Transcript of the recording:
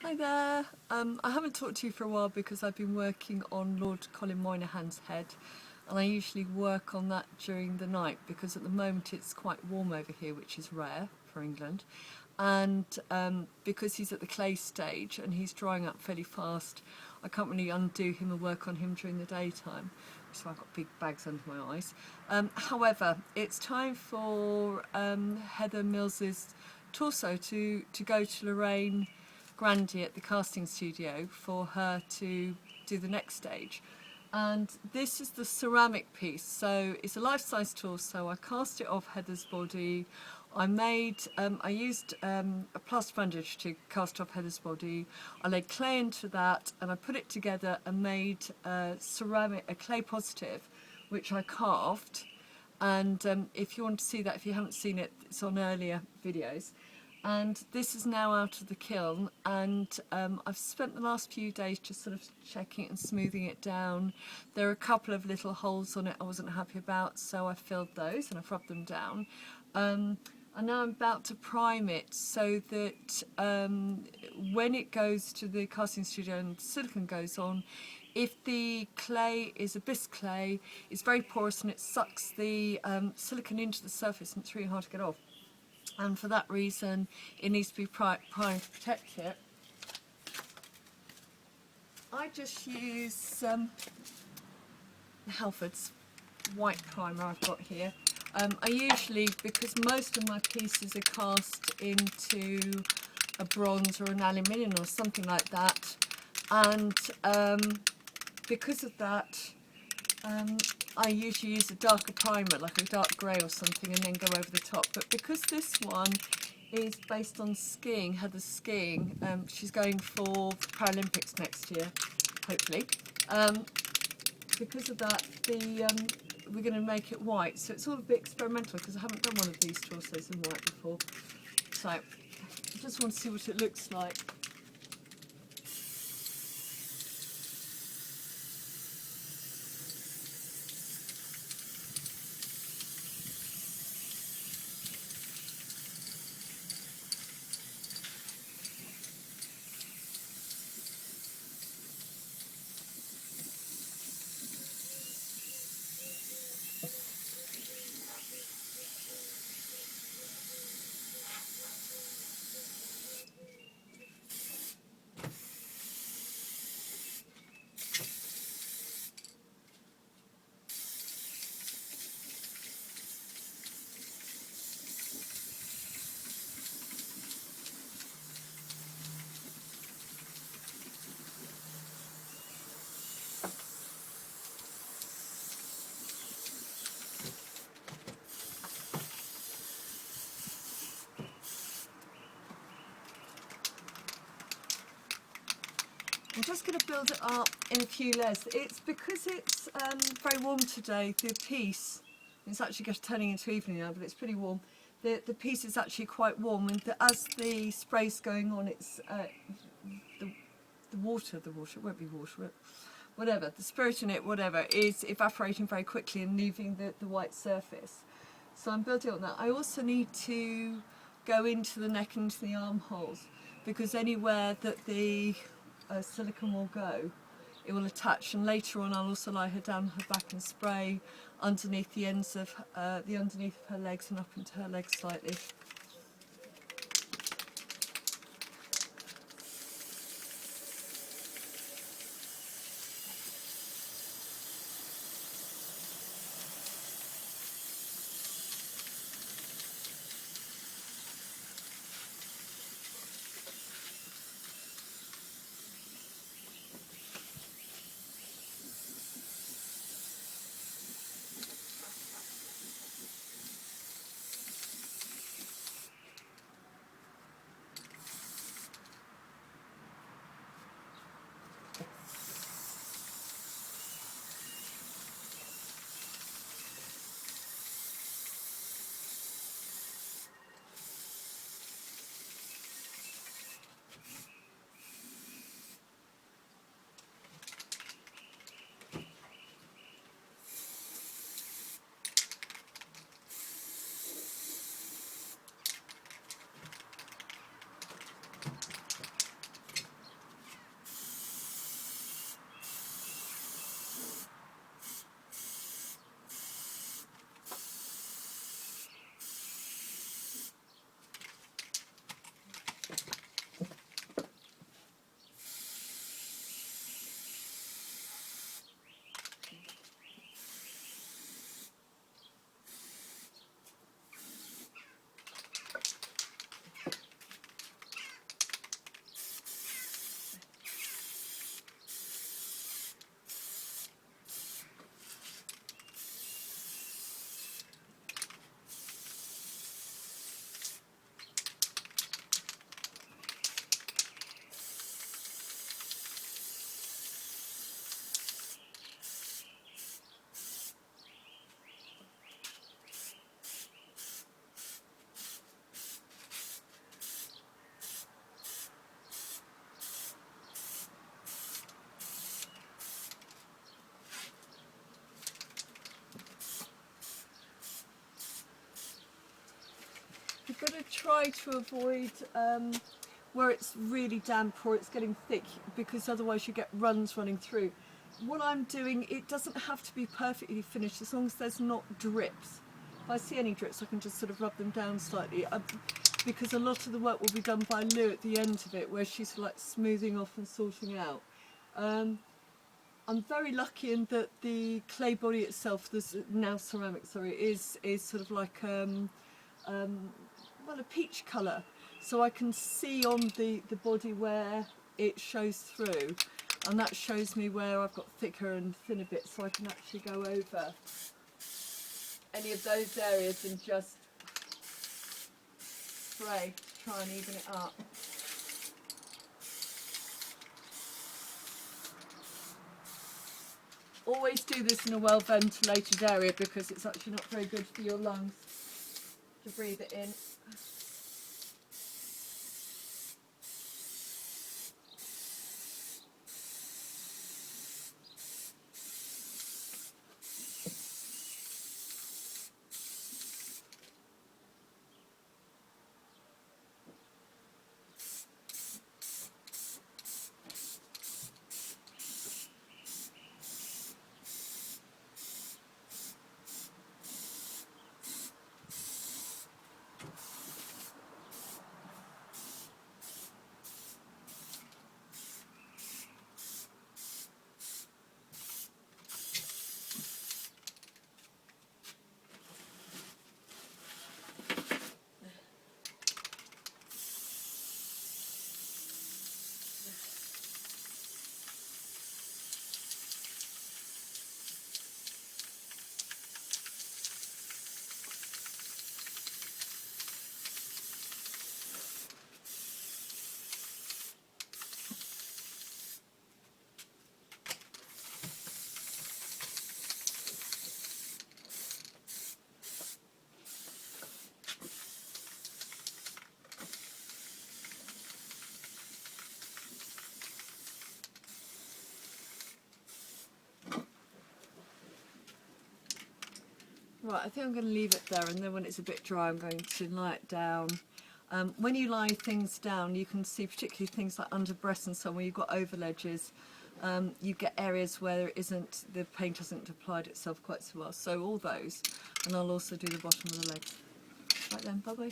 Hi there. I haven't talked to you for a while because I've been working on Lord Colin Moynihan's head, and I usually work on that during the night because at the moment it's quite warm over here, which is rare for England, and because he's at the clay stage and he's drying up fairly fast, I can't really undo him and work on him during the daytime, so I've got big bags under my eyes. However, it's time for Heather Mills's torso to go to Lorraine Grandy at the casting studio for her to do the next stage. And this is the ceramic piece, so it's a life-size torso. I cast it off Heather's body. I used a plaster bandage to cast off Heather's body. I laid clay into that and I put it together and made a clay positive, which I carved. And if you want to see that, if you haven't seen it, it's on earlier videos. And this is now out of the kiln, and I've spent the last few days just sort of checking it and smoothing it down. There are a couple of little holes on it I wasn't happy about, so I filled those and I've rubbed them down. And now I'm about to prime it so that when it goes to the casting studio and silicone goes on, if the clay is a bisque clay, it's very porous and it sucks the silicone into the surface and it's really hard to get off. And for that reason, it needs to be primed to protect it. I just use Halford's white primer I've got here. I usually, because most of my pieces are cast into a bronze or an aluminium or something like that, and because of that, I usually use a darker primer, like a dark grey or something, and then go over the top. But because this one is based on skiing, Heather's skiing, she's going for the Paralympics next year, hopefully. Because of that, we're going to make it white. So it's all a bit experimental because I haven't done one of these torsos in white before. So I just want to see what it looks like. I'm just going to build it up in a few layers. It's because it's very warm today, the piece, it's actually just turning into evening now, but it's pretty warm. The piece is actually quite warm, and as the spray's going on, it's the water, it won't be water, whatever, the spirit in it, whatever, is evaporating very quickly and leaving the white surface. So I'm building on that. I also need to go into the neck and into the armholes, because anywhere that the silicone will go, it will attach, and later on I'll also lie her down her back and spray underneath the ends of underneath of her legs and up into her legs slightly. to try to avoid where it's really damp or it's getting thick, because otherwise you get runs running through. What I'm doing, it doesn't have to be perfectly finished as long as there's not drips. If I see any drips, I can just sort of rub them down slightly, because a lot of the work will be done by Lou at the end of it, where she's like smoothing off and sorting out. I'm very lucky in that the clay body itself, this now ceramic, sorry, is sort of like well, a peach colour, so I can see on the body where it shows through, and that shows me where I've got thicker and thinner bits, so I can actually go over any of those areas and just spray to try and even it up. Always do this in a well ventilated area, because it's actually not very good for your lungs to breathe it in. Right, I think I'm going to leave it there, and then when it's a bit dry I'm going to lie it down. When you lie things down, you can see particularly things like under breasts and so on, where you've got over ledges, you get areas where the paint hasn't applied itself quite so well. So all those, and I'll also do the bottom of the legs. Right then, bye bye.